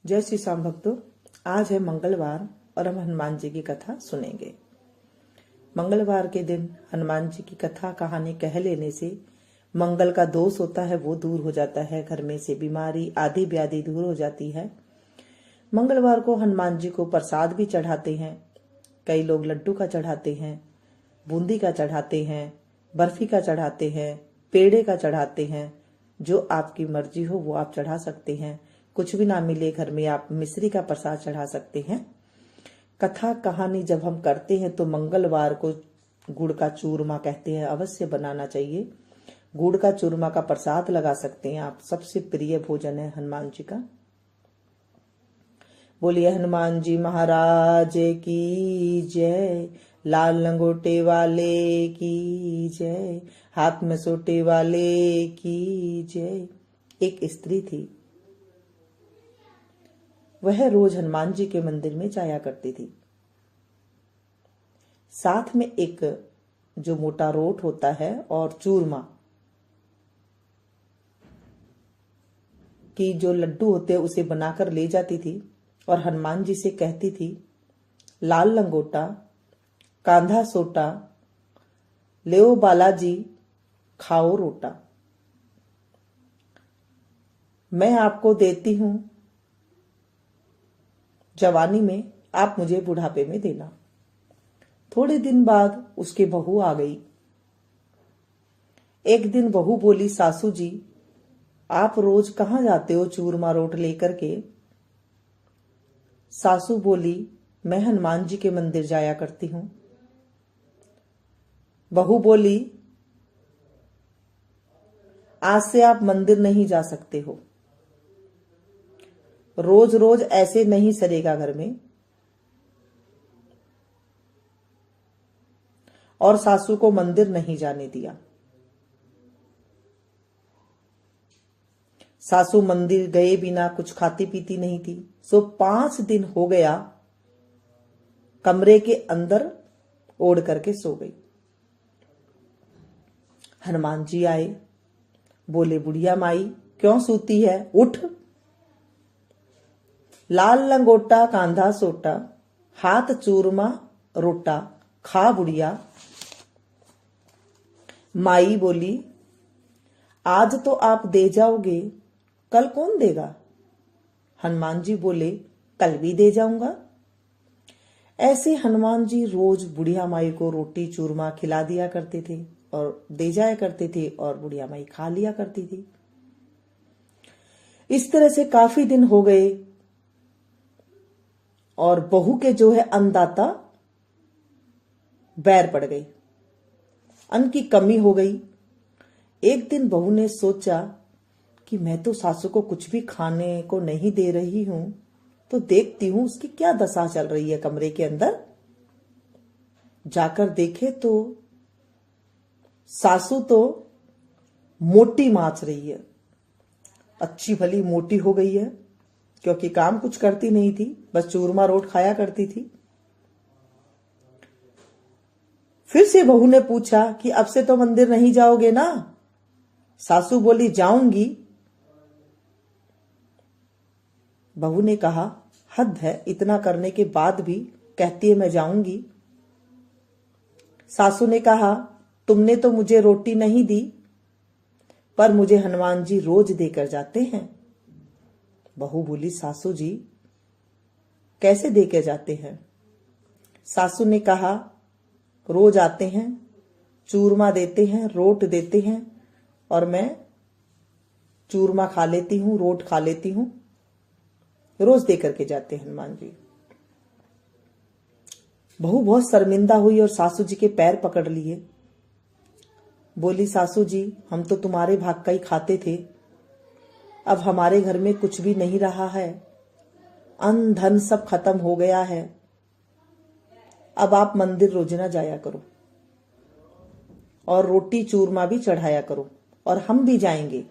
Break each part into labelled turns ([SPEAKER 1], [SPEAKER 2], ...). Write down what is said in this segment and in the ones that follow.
[SPEAKER 1] जय श्री श्याम भक्तों, आज है मंगलवार और हम हनुमान जी की कथा सुनेंगे। मंगलवार के दिन हनुमान जी की कथा कहानी कह लेने से मंगल का दोष होता है वो दूर हो जाता है, घर में से बीमारी आदि व्याधि दूर हो जाती है। मंगलवार को हनुमान जी को प्रसाद भी चढ़ाते हैं। कई लोग लड्डू का चढ़ाते हैं, बूंदी का चढ़ाते हैं, बर्फी का चढ़ाते हैं, पेड़े का चढ़ाते हैं। जो आपकी मर्जी हो वो आप चढ़ा सकते हैं। कुछ भी ना मिले घर में आप मिश्री का प्रसाद चढ़ा सकते हैं। कथा कहानी जब हम करते हैं तो मंगलवार को गुड़ का चूरमा कहते हैं अवश्य बनाना चाहिए। गुड़ का चूरमा का प्रसाद लगा सकते हैं आप। सबसे प्रिय भोजन है हनुमान जी का। बोलिए हनुमान जी महाराज की जय। लाल लंगोटे वाले की जय, हाथ में सोटे वाले की जय। एक स्त्री थी, वह रोज हनुमान जी के मंदिर में जाया करती थी। साथ में एक जो मोटा रोट होता है और चूरमा की जो लड्डू होते हैं उसे बनाकर ले जाती थी और हनुमान जी से कहती थी, लाल लंगोटा कांधा सोटा लेओ बालाजी खाओ रोटा। मैं आपको देती हूं जवानी में, आप मुझे बुढ़ापे में देना। थोड़े दिन बाद उसकी बहू आ गई। एक दिन बहू बोली, सासू जी आप रोज कहां जाते हो चूरमा रोट लेकर के? सासू बोली, मैं हनुमान जी के मंदिर जाया करती हूं। बहू बोली, आज से आप मंदिर नहीं जा सकते हो। रोज रोज ऐसे नहीं सरेगा घर में। और सासू को मंदिर नहीं जाने दिया। सासू मंदिर गए बिना कुछ खाती पीती नहीं थी। सो 5 दिन हो गया कमरे के अंदर ओढ़ करके सो गई। हनुमान जी आए, बोले, बुढ़िया माई क्यों सूती है, उठ। लाल लंगोटा कांधा सोटा, हाथ चूरमा रोटा, खा बुढ़िया। माई बोली, आज तो आप दे जाओगे, कल कौन देगा? हनुमान जी बोले, कल भी दे जाऊंगा। ऐसे हनुमान जी रोज बुढ़िया माई को रोटी चूरमा खिला दिया करते थे और दे जाया करते थे और बुढ़िया माई खा लिया करती थी। इस तरह से काफी दिन हो गए और बहू के जो है अन्नदाता बैर पड़ गई, अन्न की कमी हो गई। एक दिन बहू ने सोचा कि मैं तो सासू को कुछ भी खाने को नहीं दे रही हूं, तो देखती हूं उसकी क्या दशा चल रही है कमरे के अंदर। जाकर देखे तो सासू तो मोटी माच रही है, अच्छी भली मोटी हो गई है, क्योंकि काम कुछ करती नहीं थी, बस चूरमा रोट खाया करती थी। फिर से बहू ने पूछा कि अब से तो मंदिर नहीं जाओगे ना? सासू बोली, जाऊंगी। बहू ने कहा, हद है, इतना करने के बाद भी कहती है मैं जाऊंगी। सासू ने कहा, तुमने तो मुझे रोटी नहीं दी, पर मुझे हनुमान जी रोज देकर जाते हैं। बहू बोली, सासू जी कैसे देकर जाते हैं? सासू ने कहा, रोज आते हैं, चूरमा देते हैं, रोट देते हैं और मैं चूरमा खा लेती हूं, रोट खा लेती हूं, रोज दे करके जाते हैं हनुमान जी। बहू बहुत शर्मिंदा हुई और सासू जी के पैर पकड़ लिए। बोली, सासू जी हम तो तुम्हारे भाग का ही खाते थे, अब हमारे घर में कुछ भी नहीं रहा है, अन्न धन सब खत्म हो गया है। अब आप मंदिर रोज ना जाया करो और रोटी चूरमा भी चढ़ाया करो और हम भी जाएंगे।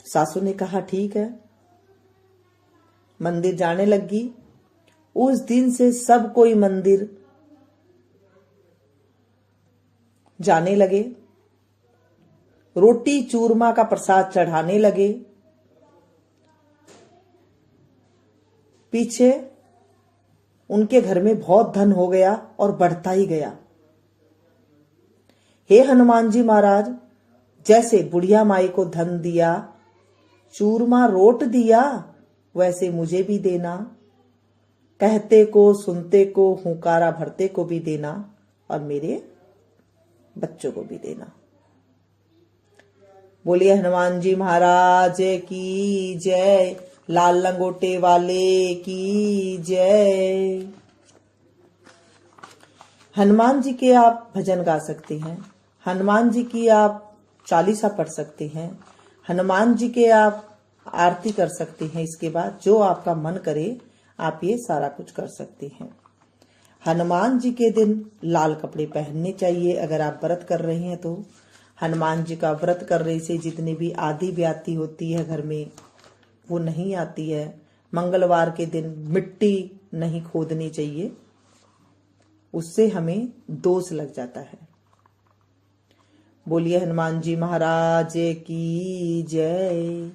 [SPEAKER 1] सासू ने कहा, ठीक है। मंदिर जाने लगी। उस दिन से सब कोई मंदिर जाने लगे, रोटी चूरमा का प्रसाद चढ़ाने लगे। पीछे उनके घर में बहुत धन हो गया और बढ़ता ही गया। हे हनुमान जी महाराज, जैसे बुढ़िया माई को धन दिया, चूरमा रोट दिया, वैसे मुझे भी देना। कहते को, सुनते को, हुंकारा भरते को भी देना और मेरे बच्चों को भी देना। बोलिए हनुमान जी महाराज की जय, लाल लंगोटे वाले की जय। हनुमान जी के आप भजन गा सकते हैं, हनुमान जी की आप चालीसा पढ़ सकते हैं, हनुमान जी के आप आरती कर सकते हैं। इसके बाद जो आपका मन करे आप ये सारा कुछ कर सकते हैं। हनुमान जी के दिन लाल कपड़े पहनने चाहिए अगर आप व्रत कर रहे हैं तो। हनुमान जी का व्रत करने से जितनी भी आदि व्याधि होती है घर में वो नहीं आती है। मंगलवार के दिन मिट्टी नहीं खोदनी चाहिए, उससे हमें दोष लग जाता है। बोलिए हनुमान जी महाराज की जय।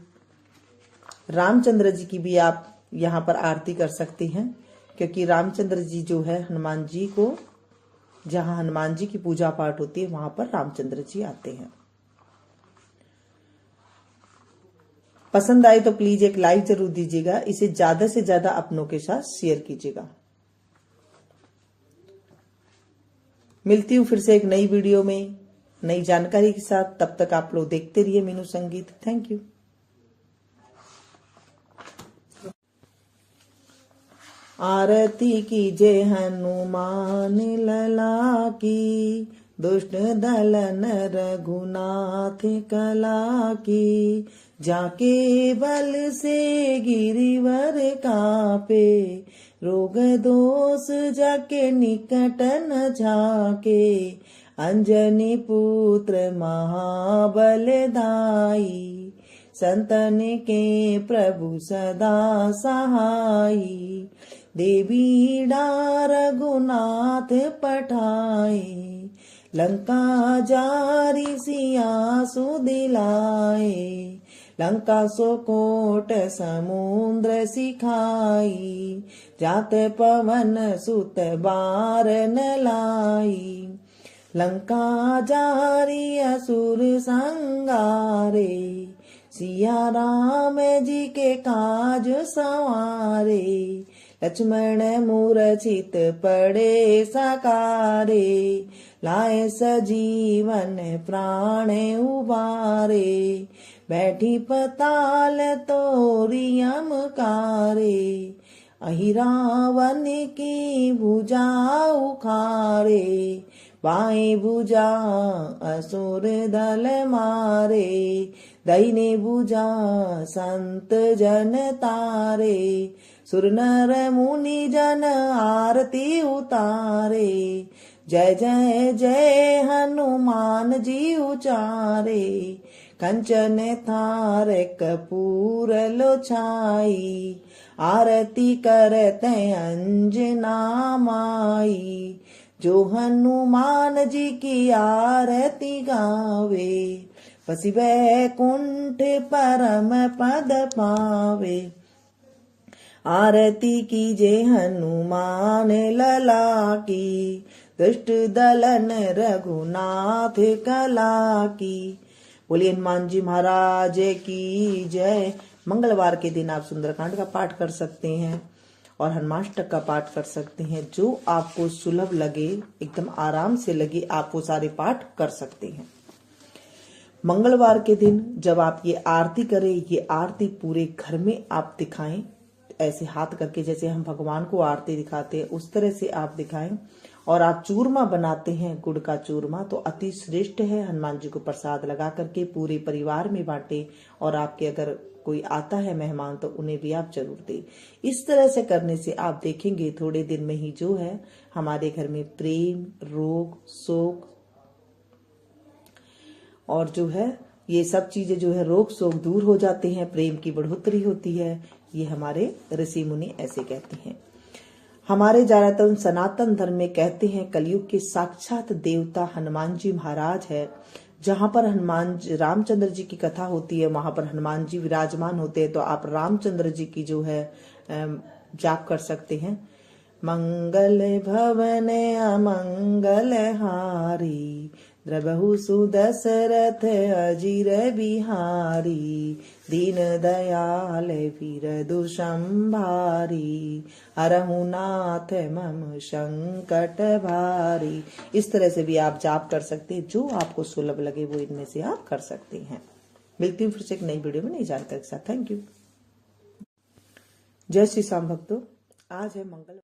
[SPEAKER 1] रामचंद्र जी की भी आप यहाँ पर आरती कर सकते हैं, क्योंकि रामचंद्र जी जो है हनुमान जी को, जहाँ हनुमान जी की पूजा पाठ होती है वहां पर रामचंद्र जी आते हैं। पसंद आए तो प्लीज एक लाइक जरूर दीजिएगा, इसे ज्यादा से ज्यादा अपनों के साथ शेयर कीजिएगा। मिलती हूँ फिर से एक नई वीडियो में नई जानकारी के साथ। तब तक आप लोग देखते रहिए मीनू संगीत। Thank you. आरती कीजे हनुमान लला की, दुष्ट दलन रघुनाथ कला की। जाके बल से गिरिवर कापे, रोग दोष जाके निकट न झाके। अंजनी पुत्र महाबल दाई, संतन के प्रभु सदा सहाई। देवी रघुनाथ पठाए, लंका जारी सिया सुदिलाए। लंका सो कोट समुद्र सिखाई, जात पवन सुत बार न लाई। लंका जारी असुर संगारे, सिया राम जी के काज संवारे। लक्ष्मण मूर्छित पड़े सकारे, लाए सजीवन प्राण उबारे। बैठी पताल तोरी यमकारे, अहि रावण की भुजा उखाड़े। बाएं भुजा असुर दल मारे, दाहिने भुजा संत जन तारे। सुर नर मुनि जन आरती उतारे, जय जय जय हनुमान जी उचारे। कंचन थार कपूर लो छाई, आरती करते अंजना माई। जो हनुमान जी की आरती गावे, पसी वैकुंठ परम पद पावे। आरती कीजे हनुमान लला की, दुष्ट दलन रघुनाथ कला की। बोलिए हनुमान जी महाराज की जय। मंगलवार के दिन आप सुंदरकांड का पाठ कर सकते हैं और हनुमाष्टक का पाठ कर सकते हैं। जो आपको सुलभ लगे, एकदम आराम से लगे, आप वो सारे पाठ कर सकते हैं। मंगलवार के दिन जब आप ये आरती करें, ये आरती पूरे घर में आप दिखाएं, ऐसे हाथ करके जैसे हम भगवान को आरती दिखाते हैं उस तरह से आप दिखाएं। और आप चूरमा बनाते हैं, गुड़ का चूरमा, तो अति श्रेष्ठ है। हनुमान जी को प्रसाद लगा करके पूरे परिवार में बांटे, और आपके अगर कोई आता है मेहमान तो उन्हें भी आप जरूर दें। इस तरह से करने से आप देखेंगे थोड़े दिन में ही जो है हमारे घर में प्रेम, रोग, शोक और जो है ये सब चीजें जो है रोग शोक दूर हो जाते हैं, प्रेम की बढ़ोतरी होती है। ये हमारे ऋषि मुनि ऐसे कहते हैं। हमारे ज्यादातर सनातन धर्म में कहते हैं कलयुग के साक्षात देवता हनुमान जी महाराज है। जहां पर रामचंद्र जी की कथा होती है वहां पर हनुमान जी विराजमान होते हैं। तो आप रामचंद्र जी की जो है जाप कर सकते हैं। मंगल भवन अमंगल हारी, द्रबहु सुदशरथ अजिर बिहारी, दीन दयाल फिरदु संभारी, हरहु नाथ मम संकट भारी। इस तरह से भी आप जाप कर सकते हैं, जो आपको सुलभ लगे वो इनमें से आप कर सकते हैं। मिलती हूँ फिर से एक नई वीडियो में नई जानकारी के साथ। Thank you. जय श्री श्याम भक्तों, आज है मंगल।